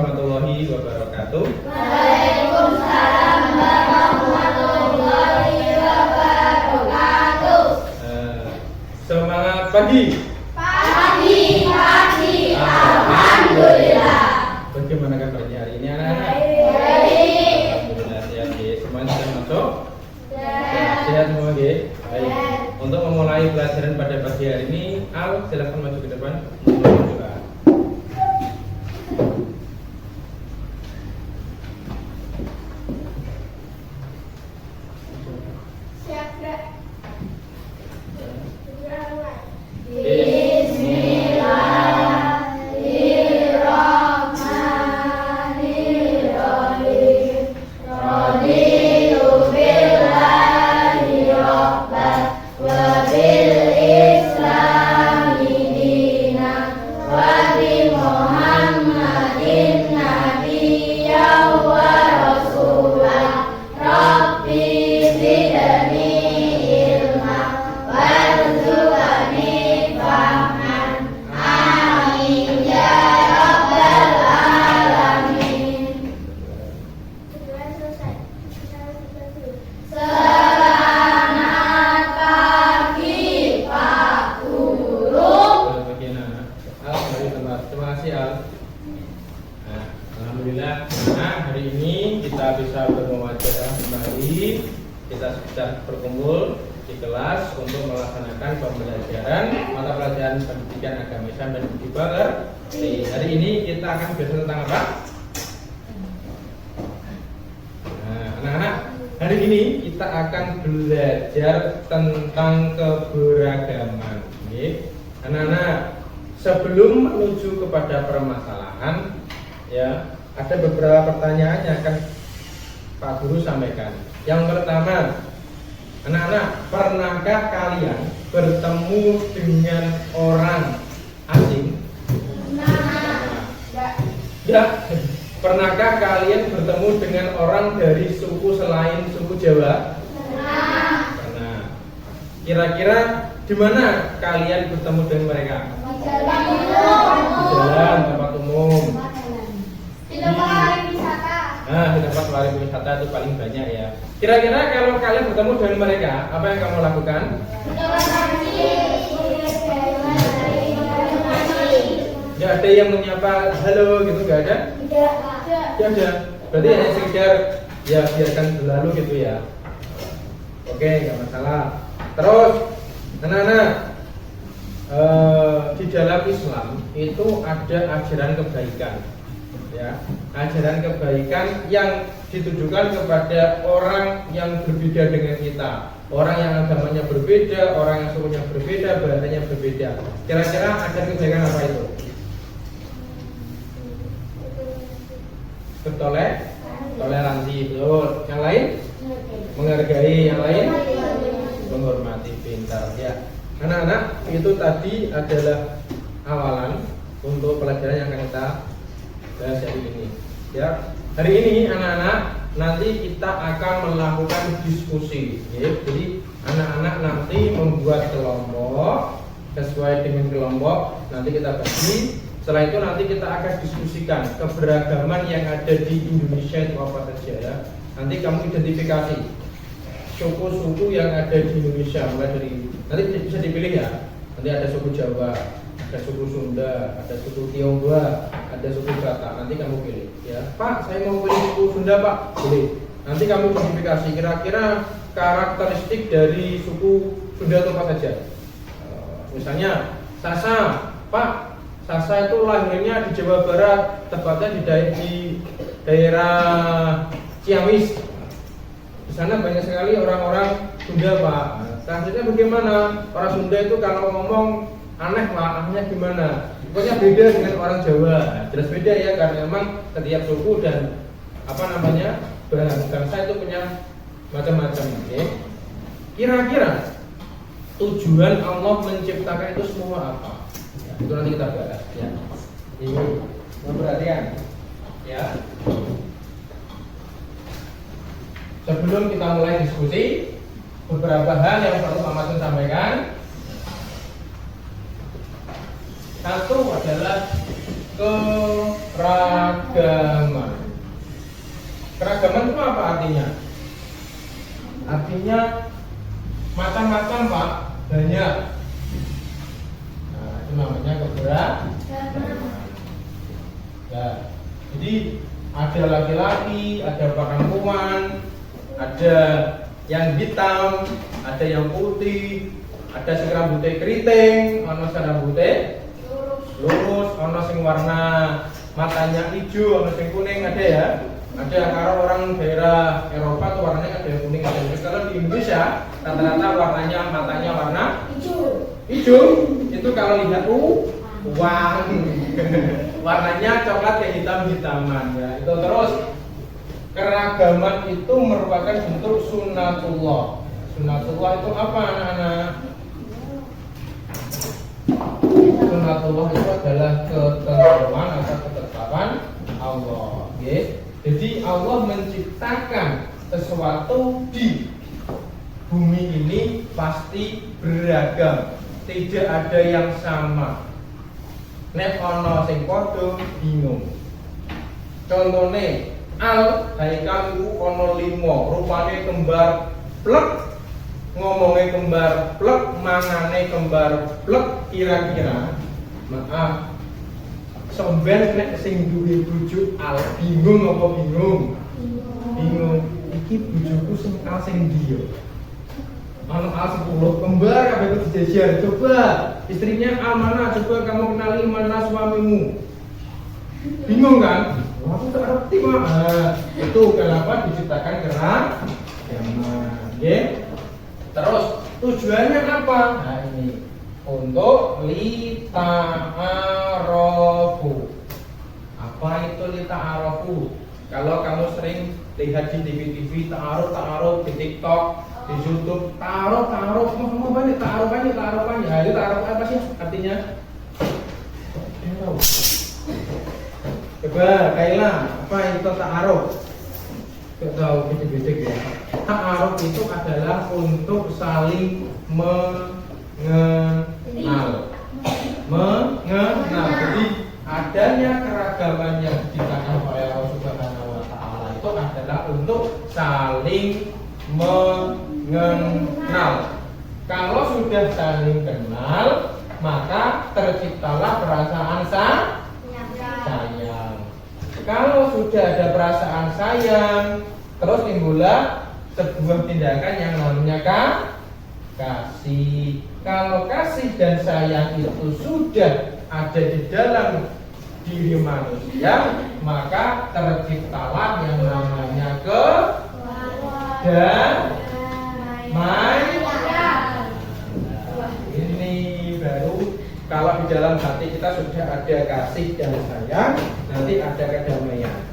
warahmatullahi wabarakatuh. Waalaikumsalam warahmatullahi wabarakatuh. Semangat pagi. Pagi. Alhamdulillah. Bagaimana kabarnya hari ini anak-anak? Baik. Alhamdulillah sehat ya. Semuanya sudah masuk? Sehat semua ya. Baik. Untuk memulai pelajaran pada pagi hari ini, Al silakan maju ke depan. Coba. Bismillahirrahmanirrahim. Raditu billahi rabban wa bil islami dinan wa bi Muhammadin nabiyyan wa rasulan. Rabbi zidni ilma warzuqni fahman. Amin ya rabbal alamin. Selamat pagi Pak Guru. Bagian anak. Al mari tempat. Terima kasih Al. Nah, alhamdulillah. Nah, hari ini kita bisa bermuamalah kembali. Kita sudah berkumpul di kelas untuk melaksanakan pembelajaran mata pelajaran pendidikan agama Islam dan budi pekerti. Hari ini kita akan belajar tentang apa? Nah, anak-anak, hari ini kita akan belajar tentang keberagaman. Oke. Anak-anak, sebelum menuju kepada permasalahan, ya, ada beberapa pertanyaan yang akan Pak Guru sampaikan. Yang pertama, anak-anak, pernahkah kalian bertemu dengan orang asing? Ya. Pernahkah kalian bertemu dengan orang dari suku selain suku Jawa? Pernah. Kira-kira di mana kalian bertemu dengan mereka? Di jalan, tempat umum. Di tempat pariwisata itu paling banyak ya. Kira-kira kalau kalian bertemu dengan mereka, apa yang kamu lakukan? Nggak ada yang menyapa halo gitu, nggak ada? Tidak ada. Berarti hanya sekedar ya biarkan berlalu gitu ya. Oke, nggak masalah. Terus, anak-anak, di dalam Islam itu ada ajaran kebaikan, ya, ajaran kebaikan yang ditujukan kepada orang yang berbeda dengan kita, orang yang agamanya berbeda, orang yang sukunya berbeda, bahasanya berbeda. Kira-kira ajaran kebaikan apa itu? Toleransi, betul. Yang lain? Menghargai. Yang lain? Menghormati, pintar. Ya, anak-anak, itu tadi adalah awalan untuk pelajaran yang akan kita bahas hari ini. Ya, hari ini anak-anak nanti kita akan melakukan diskusi. Ya. Jadi anak-anak nanti membuat kelompok sesuai dengan kelompok. Nanti kita bagi. Setelah itu nanti kita akan diskusikan keberagaman yang ada di Indonesia itu apa saja ya. Nanti kamu identifikasi suku-suku yang ada di Indonesia, mulai dari nanti bisa dipilih ya. Nanti ada suku Jawa, ada suku Sunda, ada suku Tionghoa, ada suku Batak. Nanti kamu pilih ya. Pak, saya mau pilih suku Sunda Pak, boleh. Nanti kamu identifikasi kira-kira karakteristik dari suku Sunda itu apa saja. Misalnya Sasa, Pak. Sasa itu lahirnya di Jawa Barat, tepatnya di daerah Ciamis. Di sana banyak sekali orang-orang Sunda, Pak. Selanjutnya bagaimana? Orang Sunda itu kalau ngomong aneh, Pak, anehnya gimana? Pokoknya beda dengan orang Jawa. Jelas beda ya, karena memang setiap suku dan bangsa itu punya macam-macam. Okay? Kira-kira tujuan Allah menciptakan itu semua apa? Itu nanti kita bahas ya. Ini perhatian ya. Sebelum kita mulai diskusi, beberapa hal yang perlu Pak Masun sampaikan. Satu adalah keragaman. Keragaman itu apa artinya? Artinya macam-macam Pak, banyak. Nah, itu namanya keberagaman. Nah, jadi ada laki-laki, ada perempuan, ada yang hitam, ada yang putih, ada sing rambutnya keriting, ono sing rambutnya lurus, ono sing warna matanya hijau, ono sing kuning, ada ya. Ada kalau orang daerah Eropa tuh warnanya ada yang kuning, ada yang kalau di Indonesia rata-rata warnanya matanya warna hijau. Itu kalau lihat uang warnanya coklat kayak hitam-hitaman ya. Itu terus keragaman itu merupakan bentuk sunnatullah. Sunnatullah itu apa anak-anak? Sunnatullah itu adalah ketentuan atau ketetapan Allah. Okay? Jadi Allah menciptakan sesuatu di bumi ini pasti beragam, tidak ada yang sama. Nek ono sing padha bingung. Contone al haikal iku ono 5, rupane kembar plek, ngomongnya kembar plek, mangane kembar plek, kira-kira maaf somben nek sing duwe bojo al bingung apa bingung? Bingung. Iki bojoku sing al sing ndi yo? Anu al 10 kembar kabeh itu dijajar. Coba istrinya al mana? Coba kamu kenali mana suamimu? Bingung kan? Wah, aku tak ngerti Pak. Itu kenapa diciptakan keragaman. Nggih. Terus tujuannya apa? Nah ini untuk lita'arofu. Apa itu lita'arofu? Kalau kamu sering lihat di TV-TV ta'aruf di TikTok, di YouTube, ta'aruf, mau banyak ta'aruf banyak. Nah, itu ta'aruf apa sih artinya? Coba Kaila, apa itu ta'aruf? Tidak tahu beda-beda ya. Ta'aruf itu adalah untuk saling mengenal. Jadi adanya keragaman yang diciptakan oleh Allah Subhanahu wa taala itu adalah untuk saling mengenal. Kalau sudah saling kenal, maka terciptalah perasaan sayang. Kalau sudah ada perasaan sayang, terus timbullah sebuah tindakan yang namanya kasih. Kalau kasih dan sayang itu sudah ada di dalam diri manusia, maka terciptalah yang namanya kedamaian. Ini baru kalau di dalam hati kita sudah ada kasih dan sayang, nanti ada kedamaian.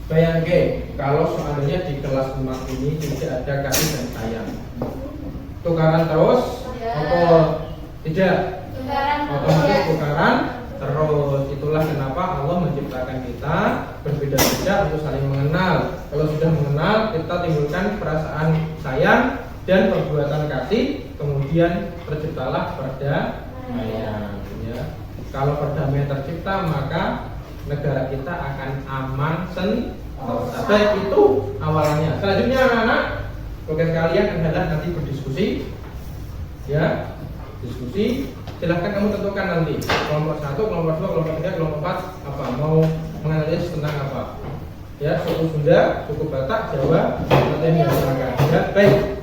Bayangke kalau seandainya di kelas umat ini tidak ada kasih dan sayang, tukaran terus atau tidak? Otomatis tukaran terus. Itulah kenapa Allah menciptakan kita berbeda-beda untuk saling mengenal. Kalau sudah mengenal, kita timbulkan perasaan sayang dan perbuatan kasih, kemudian terciptalah perdamaian. Ya. Kalau perdamaian tercipta, maka negara kita akan aman sentosa. Baik, itu awalnya. Selanjutnya anak-anak, tugas kalian adalah nanti berdiskusi, ya, diskusi. Silahkan kamu tentukan nanti kelompok 1, kelompok 2, kelompok 3, kelompok 4 apa mau menganalisis tentang apa. Ya, suku Sunda, suku Batak, Jawa, nanti silakan. Ya, baik.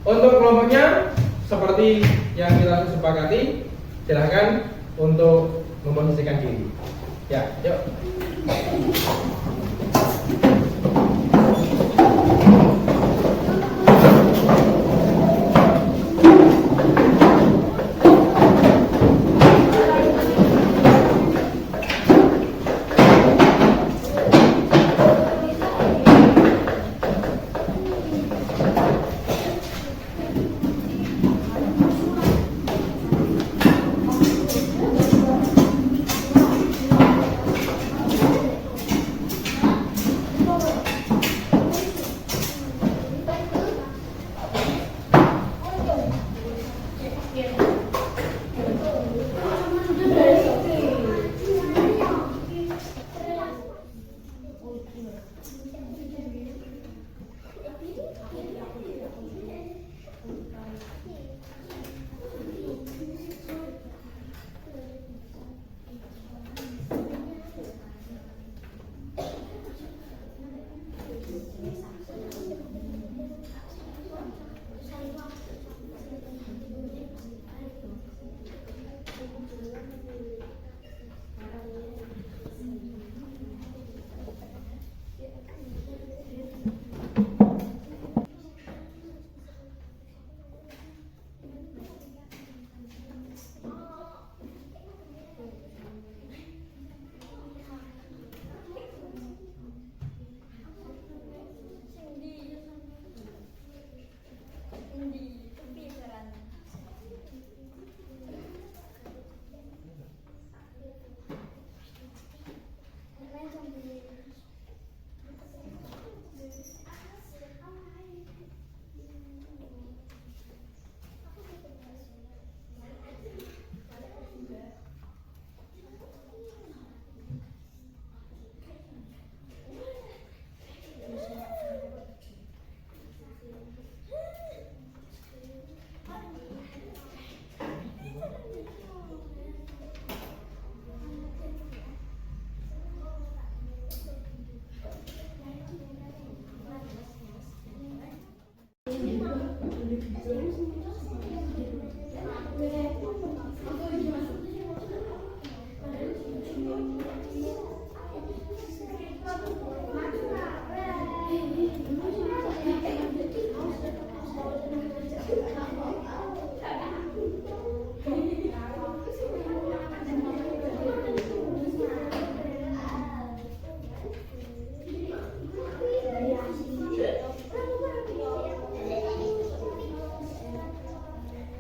Untuk kelompoknya seperti yang kita sepakati, silahkan untuk memposisikan diri. Ya, yuk.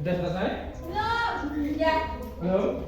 Udah selesai? Belum. Ya. Belum?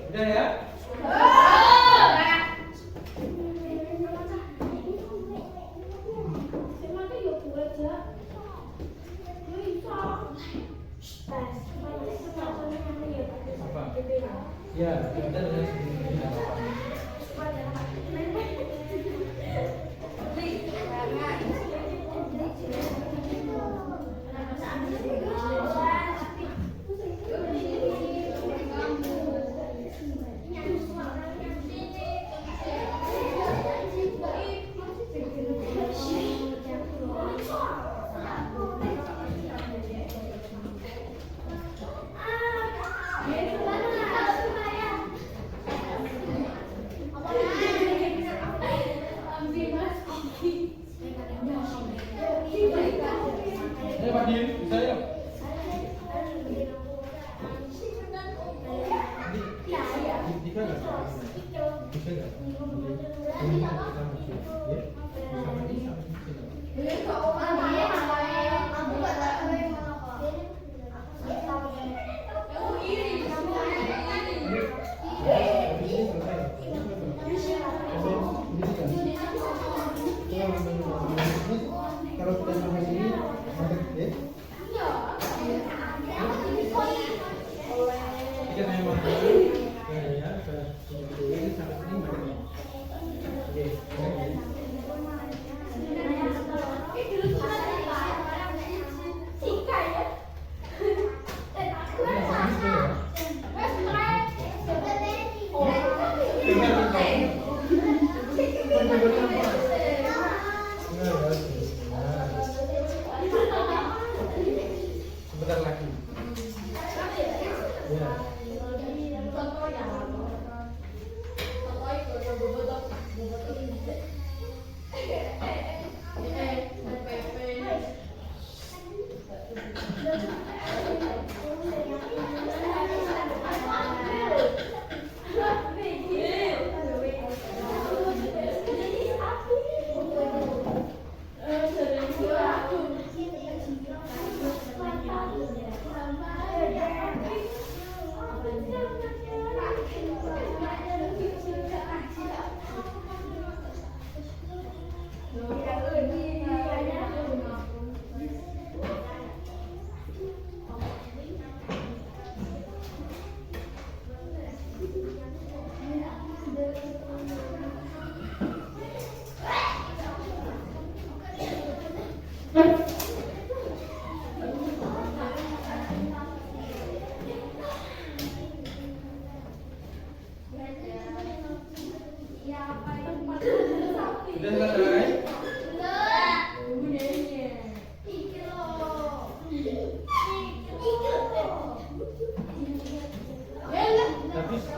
Udah ya? Apa? Ya, kita dengan sendirinya. Ayo Pak Dim, bisa ya? Tiga nggak? Tiga nggak? Ini kita mesti, ya? Sama ini sama ini. Kalau kita sampai sini, ya? Kita memang ya, ini sampai sini mana? Oke, sebentar lagi. Ya.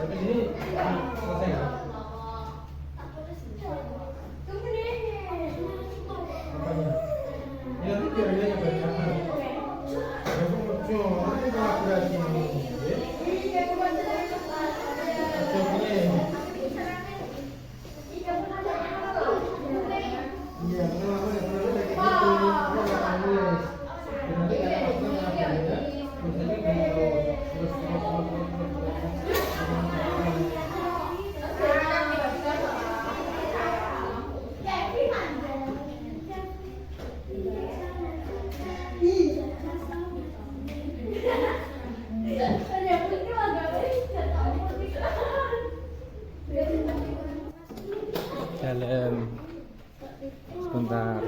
Tapi ini selesai nggak? Apanya? Ya nanti biar dia yang bersama. Ya aku kecil, nanti kolaborasi ini. Iya, kenapa ya? Kenapa kayak gitu? Kenapa nggak nulis? Nanti kayak apa ya? Misalnya kayak terus. Dalam sebentar.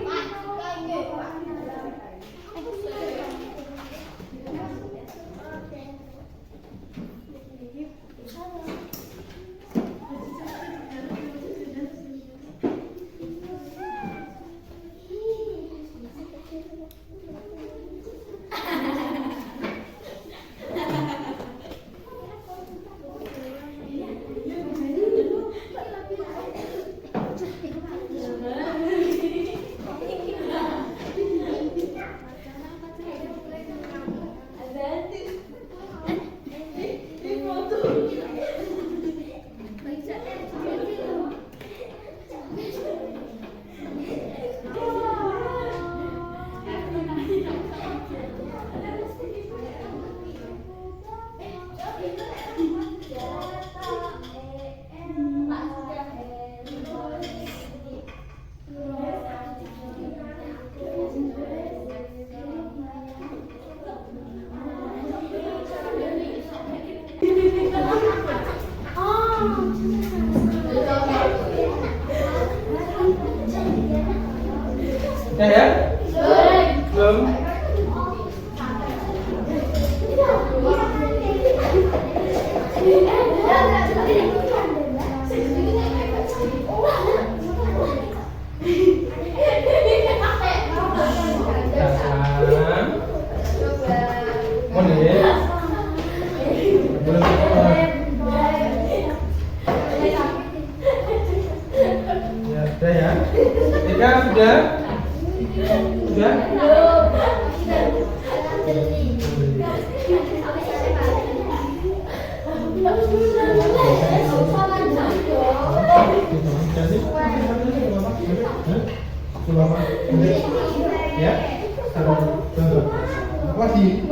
Udah ya? Belum? Sudah ya? Tika sudah? Sudah? Ya? Apa sih?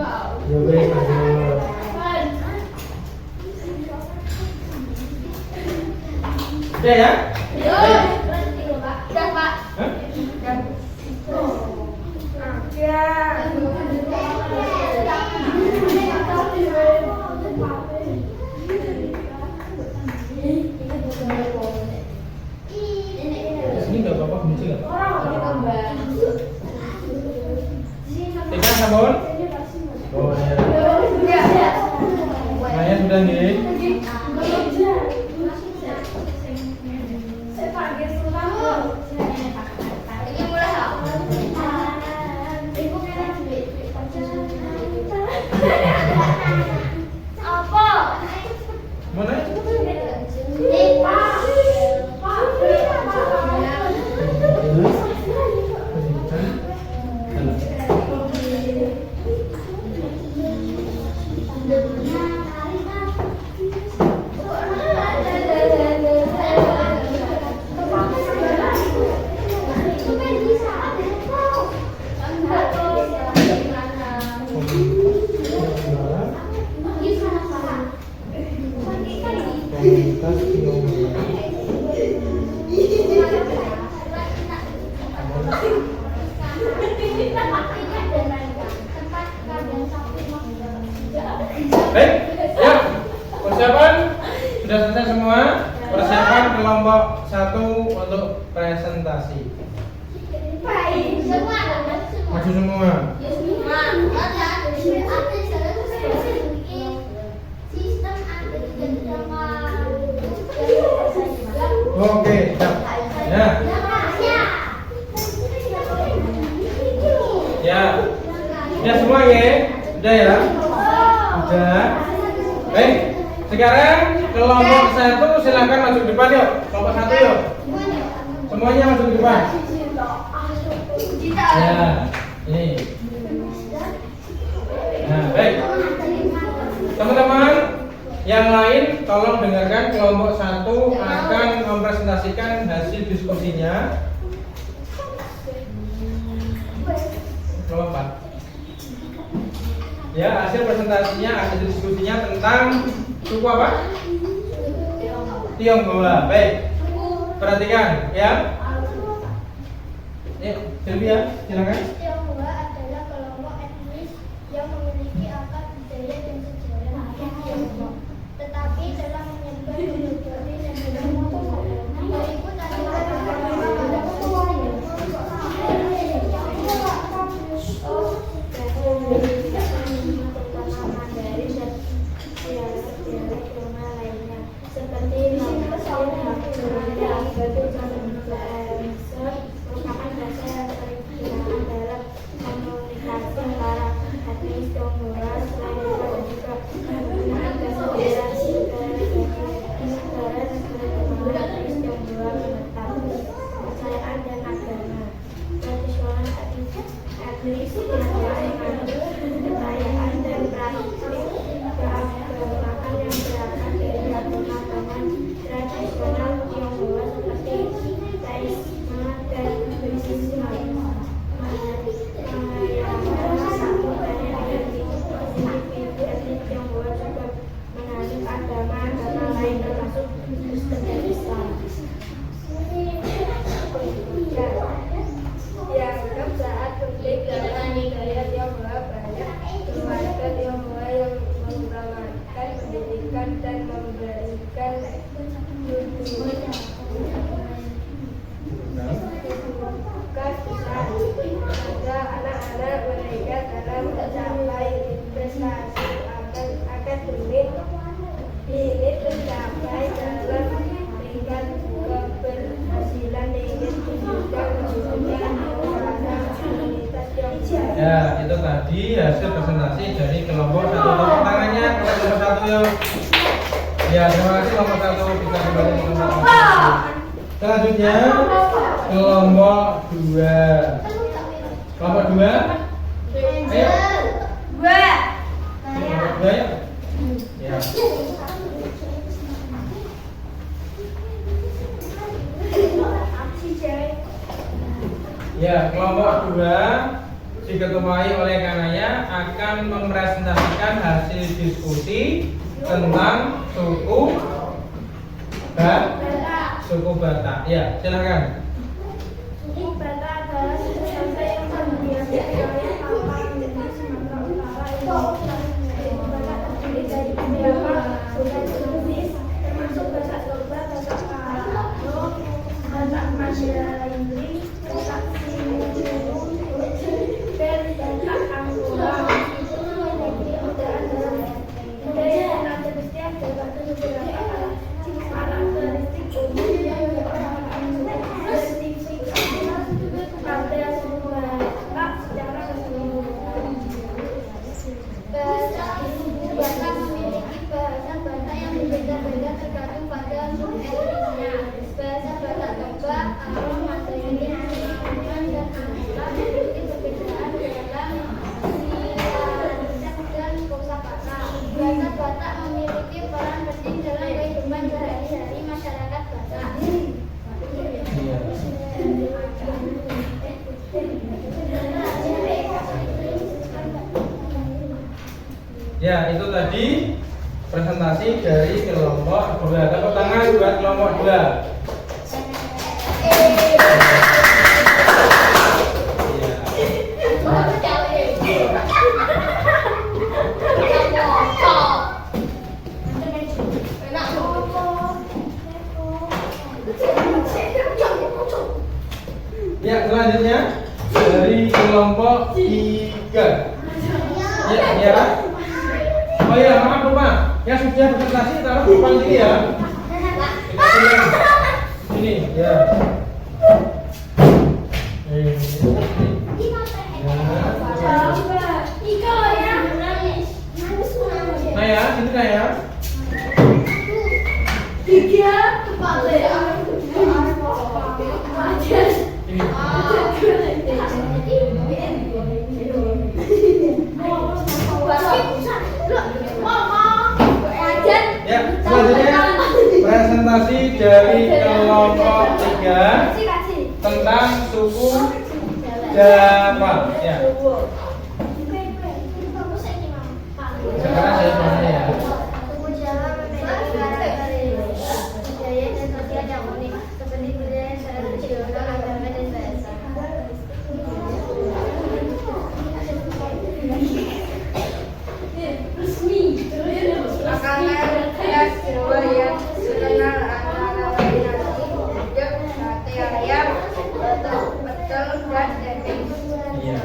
Udah ya? Udah, Pak. Hah? Sini nggak apa-apa, kunci nggak? Tika sabun? Oh ya. Maya sudah nih. Mana? Baik, ya. Persiapan sudah selesai semua. Persiapan kelompok 1 untuk presentasi. Maju semua. Oke, siap. Ya. Ya. Ya semua ya. Udah ya. Udah. Baik. Sekarang kelompok 1 silakan masuk depan yuk. Kelompok 1 yuk. Semuanya masuk ke depan. Ya, ini. Nah, baik. Teman-teman yang lain tolong dengarkan, kelompok 1 akan mempresentasikan hasil diskusinya. Kelompok 4. Ya, hasil presentasinya, hasil diskusinya tentang suku apa? Tionghoa. Baik. Perhatikan ya. Yuk, Sylvia, silakan. Tionghoa adalah kelompok etnis yang memiliki akar budaya dan sejarah Tionghoa, tetapi telah menyebar ke berbagai negara berikut adalah dan memberikan pada anak-anak mereka dalam mencapai prestasi akademik ini tercapai dalam tingkat keberhasilan dengan pendidikan pada komunitas Tionghoa. Ya, itu tadi hasil presentasi dari kelompok 1. Tepuk tangannya kelompok 1 yuk. Ya, terima kasih kelompok 1 bisa kembali ke tempat. Selanjutnya kelompok 2. Kelompok 2. Ayo. Kelompok 2 ya. Ya. Ya, kelompok 2 diketuai oleh Kanaya akan mempresentasikan hasil diskusi tentang suku Batak. Ya, silakan. Suku Batak adalah suku bangsa yang terdiam di wilayah Papua menjadi Sumatera Utara, Indonesia. Suku Batak terdiri dari beberapa suku-suku termasuk Batak Toba, Batak Karo, Batak Mandailing, Batak Sinuun, dan Batak Angora. Itu memiliki ejaan dalam budaya dan adat istiadat terdapat beberapa karakteristik umum yang pada suku Batak secara keseluruhan. Bahasa suku Batak memiliki bahasa Batak yang berbeda-beda tergantung pada etnisnya. Bahasa Batak Toba, Karo, Mandailing, Sinuun, dan Angora memiliki perbedaan dalam sintaksis dan kosakata. Bahasa Batak memiliki peran penting dalam kehidupan sehari-hari masyarakat Batak. Ya, itu tadi presentasi dari kelompok 2. Tepuk tangan buat kelompok 2. Ya, selanjutnya dari kelompok 3. Ya. Oh iya, maaf lupa. Yang sudah presentasi taruh di depan sini ya. Ini ya. Nah ya, sini nah ya. Ya, selanjutnya presentasi dari kelompok 3 tentang suku Jawa. Ya. Sekarang saya tanya ya. Suku Jawa memiliki karakteristik budaya dan sosial yang unik, seperti budaya tradisional, agama, dan bahasa. Makanan khas Jawa yang terkenal antara lain nasi uduk, sate ayam, pecel, dan tempe. Iya.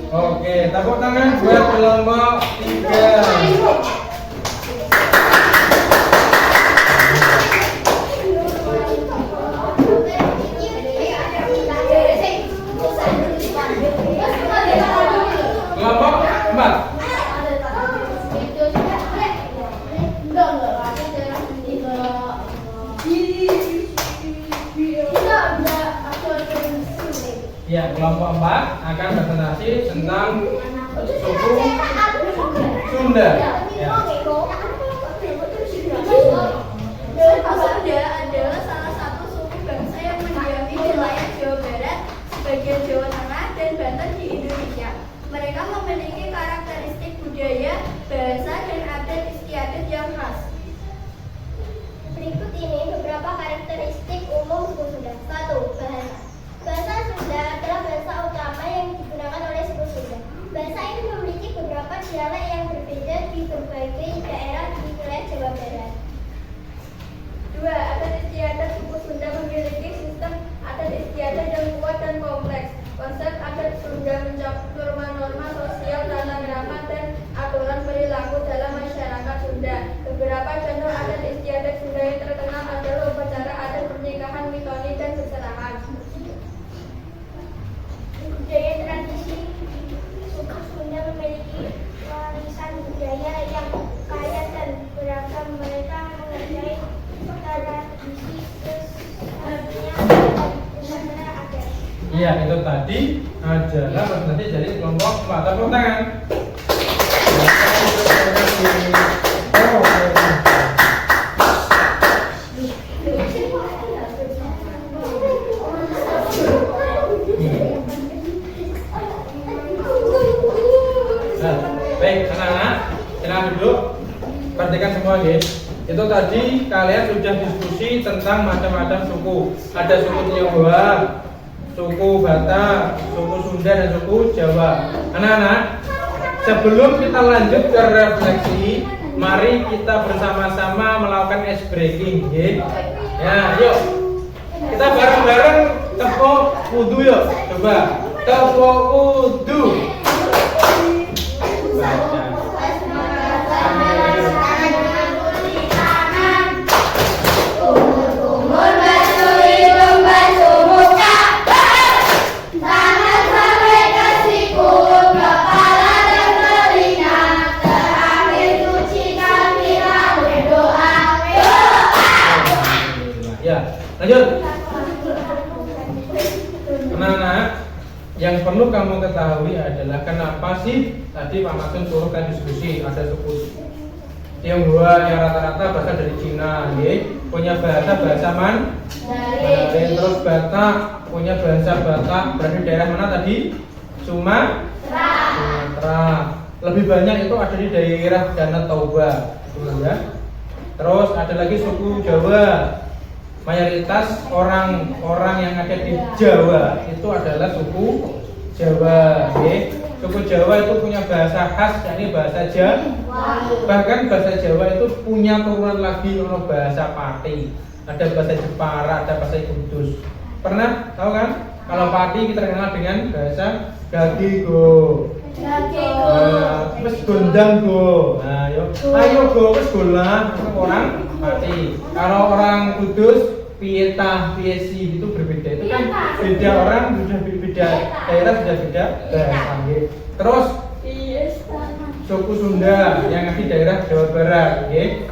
Oke, tepuk tangan buat kelompok 3. Kelompok 4. Ya, kelompok 4 akan presentasi tentang suku Sunda. Ya. Sunda adalah salah satu suku bangsa yang mendiami wilayah Jawa Barat, sebagian Jawa Tengah, dan Banten di Indonesia. Mereka memiliki karakteristik budaya, bahasa, dan adat istiadat yang khas. Berikut ini beberapa karakteristik umum suku Sunda. 1. Bahasa. Bahasa Sunda adalah bahasa utama yang digunakan oleh suku Sunda. Bahasa ini memiliki beberapa dialek yang berbeda di berbagai daerah di wilayah Jawa Barat. 2. Adat istiadat suku Sunda memiliki sistem adat istiadat yang kuat dan kompleks. Konsep adat Sunda mencakup norma-norma sosial, tata krama, dan aturan perilaku dalam masyarakat Sunda. Beberapa contoh adat istiadat Sunda yang terkenal adalah upacara adat pernikahan, mitoni, dan seserahan. Budaya tradisi suku Sunda memiliki warisan budaya yang kaya dan beragam. Mereka menghargai tradisi seharusnya dan benar-benar ada. Iya, itu tadi adalah presentasi dari kelompok 4. Tepuk tangan. Baik, anak-anak, silakan duduk. Perhatikan semua, guys. Itu tadi kalian sudah diskusi tentang macam-macam suku. Ada suku Tionghoa, suku Batak, suku Sunda, dan suku Jawa. Anak-anak, sebelum kita lanjut ke refleksi, mari kita bersama-sama melakukan ice breaking, okay? Ya, yuk. Kita bareng-bareng tepuk wudu yuk. Coba tepuk wudu. Baca. Lanjut. Anak-anak, yang perlu kamu ketahui adalah kenapa sih tadi Pak Masun suruh kita diskusi. Ada suku Tionghoa yang rata-rata berasal dari Cina, punya bahasa Mandarin. Terus Batak punya bahasa Batak, berada di daerah mana tadi? Sumatera. Lebih banyak itu ada di daerah Danau Toba, ya. Terus ada lagi suku Jawa. Mayoritas orang-orang yang ada di Jawa itu adalah suku Jawa. Suku Jawa itu punya bahasa khas, yakni bahasa Jawa. Bahkan bahasa Jawa itu punya turunan lagi, ono bahasa Pati, ada bahasa Jepara, ada bahasa Kudus. Pernah tahu kan? Kalau Pati kita kenal dengan bahasa Gagi go. Wis gondang go. Nah, yo. Ayo go wis golah orang mati. Kalau orang Kudus piye sih itu berbeda. Itu kan beda orang, sudah beda daerah, sudah beda bahasa. Terus suku Sunda yang di daerah Jawa Barat, nggih.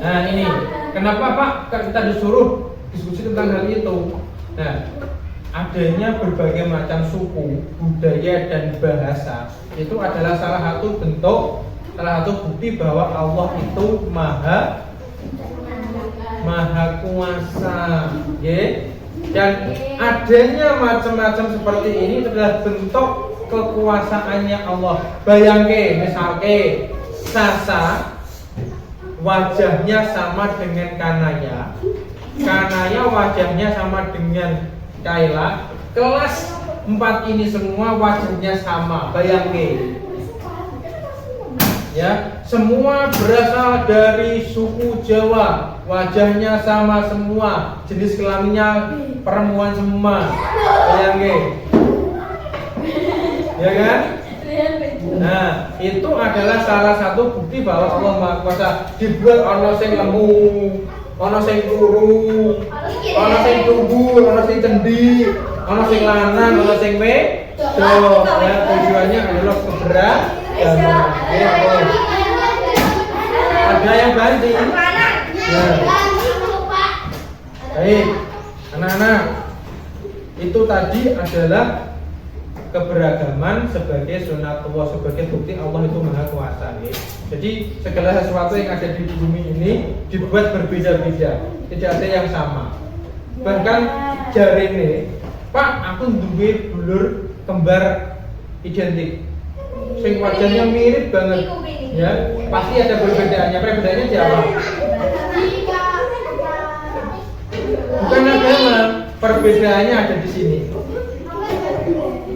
Nah, ini kenapa Pak kita disuruh diskusi tentang hal itu? Nah, adanya berbagai macam suku, budaya dan bahasa itu adalah salah satu bukti bahwa Allah itu maha kuasa, ya. Dan adanya macam-macam seperti ini adalah bentuk kekuasaannya Allah. Bayangke, misalke Sasa wajahnya sama dengan Kanaya wajahnya sama dengan Kaila, kelas 4 ini semua wajahnya sama. Bayangke, ya, semua berasal dari suku Jawa, wajahnya sama semua, jenis kelaminnya perempuan semua. Bayangke, ya kan? Nah, itu adalah salah satu bukti bahwa Allah Maha Kuasa. Dibuat ono sing lemu, ono sing turu, ono sing tubuh, ono sing cendi, ono sing lanang, ono sing wedok. Ya, tujuannya adalah keberagaman. Ada yang banding. Ya. Baik, anak-anak, itu tadi adalah keberagaman sebagai sunatullah, sebagai bukti Allah itu maha kuasa, ya. Jadi segala sesuatu yang ada di bumi ini dibuat berbeda-beda, tidak ada yang sama. Bahkan jari ini, Pak, aku duwe dulur kembar identik, sing wajahnya mirip banget, ya. Pasti ada perbedaannya. Perbedaannya siapa? Bukan agama, perbedaannya ada di sini.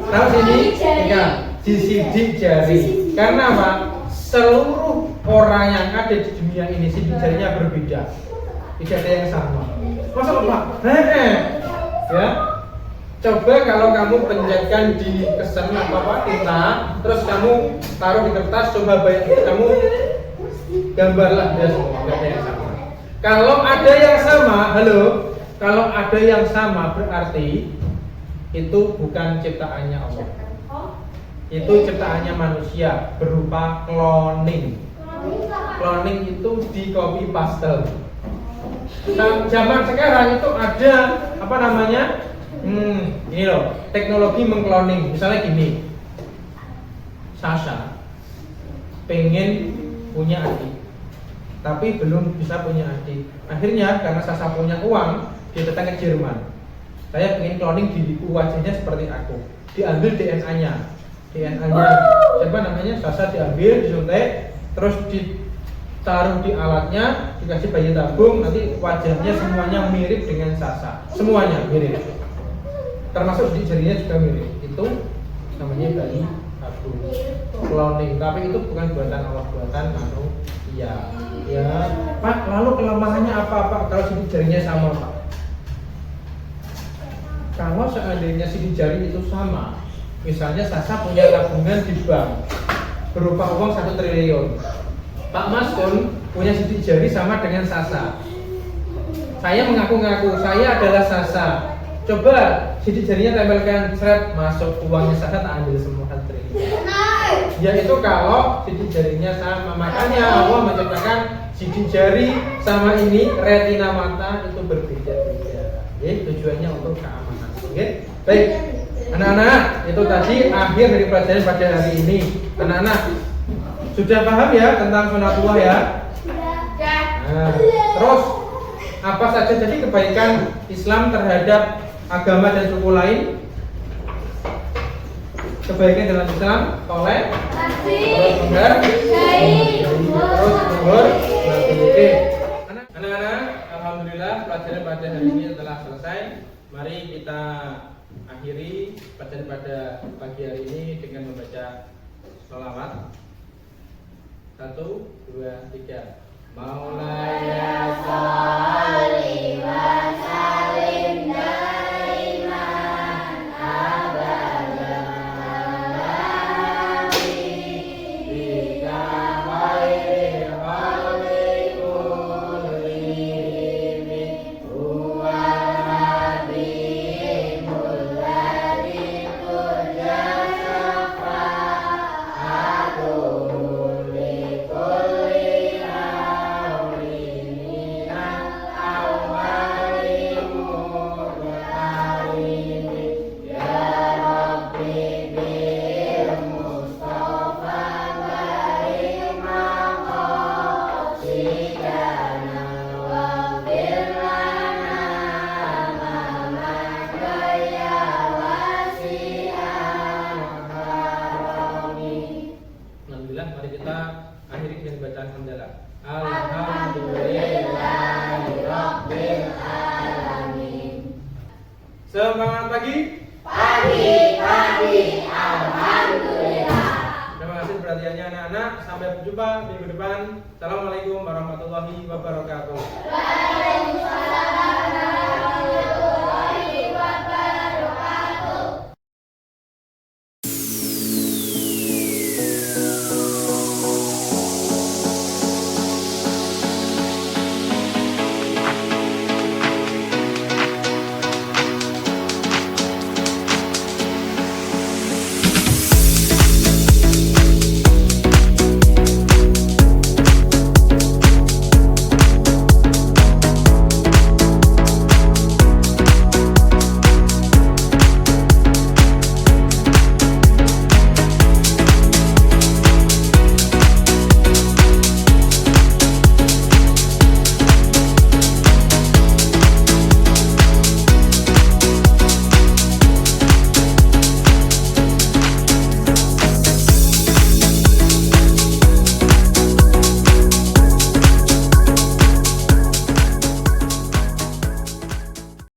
Tahu sini? Ya, di sidik jari. Karena apa? Seluruh orang yang ada di dunia ini sidik jarinya berbeda. Tidak ada yang sama. Masa Pak? Ya. Coba kalau kamu pencetkan di kesan tinta, terus kamu taruh di kertas, coba kamu gambarlah dia semua, tidak ada yang sama. Kalau ada yang sama, kalau ada yang sama berarti itu bukan ciptaannya Allah. Itu ciptaannya manusia berupa cloning. Cloning itu di copy paste. Nah, zaman sekarang itu ada apa namanya? Ini loh, teknologi mengcloning. Misalnya gini, Sasha pengen punya adik, tapi belum bisa punya adik. Akhirnya karena Sasha punya uang, dia datang ke Jerman. Saya pengen cloning diriku, wajahnya seperti aku. Diambil DNA-nya. Siapa namanya? Sasha diambil, disuntik, terus ditaruh di alatnya, dikasih bayi tabung, nanti wajahnya semuanya mirip dengan Sasha. Semuanya mirip. Termasuk di jarinya juga mirip. Itu namanya bayi tabung. Cloning, tapi itu bukan buatan Allah, buatan manusia. Ya, Pak, lalu kelemahannya apa kalau sidik jarinya sama, Pak? Kalau seandainya sidik jari itu sama, misalnya Sasha punya tabungan di bank berupa uang 1 triliun, Pak Mas pun punya sidik jari sama dengan Sasha. Saya mengaku-ngaku saya adalah Sasha. Coba sidik jarinya tempelkan, seret, masuk uangnya Sasha, tak ambil semua 1 triliun. Ya itu kalau sidik jarinya sama. Makanya Allah menciptakan sidik jari sama ini, retina mata itu berbeda-beda. Tujuannya untuk keamanan. Oke, baik, anak-anak, itu tadi akhir dari pelajaran pada hari ini. Anak-anak sudah paham ya tentang sunatullah ya? Nah, terus apa saja jadi kebaikan Islam terhadap agama dan suku lain? Kebaikan dalam Islam, toleh, terus menghormati. Oke, anak-anak, alhamdulillah pelajaran pada hari ini telah selesai. Mari kita akhiri pelajaran pada pagi hari ini dengan membaca sholawat. 1, 2, 3. Maulaya sholli wa sallim daiman abadan Semangat pagi. Pagi, alhamdulillah. Terima kasih perhatiannya anak-anak. Sampai berjumpa minggu depan. Assalamualaikum warahmatullahi wabarakatuh. Waalaikumsalam.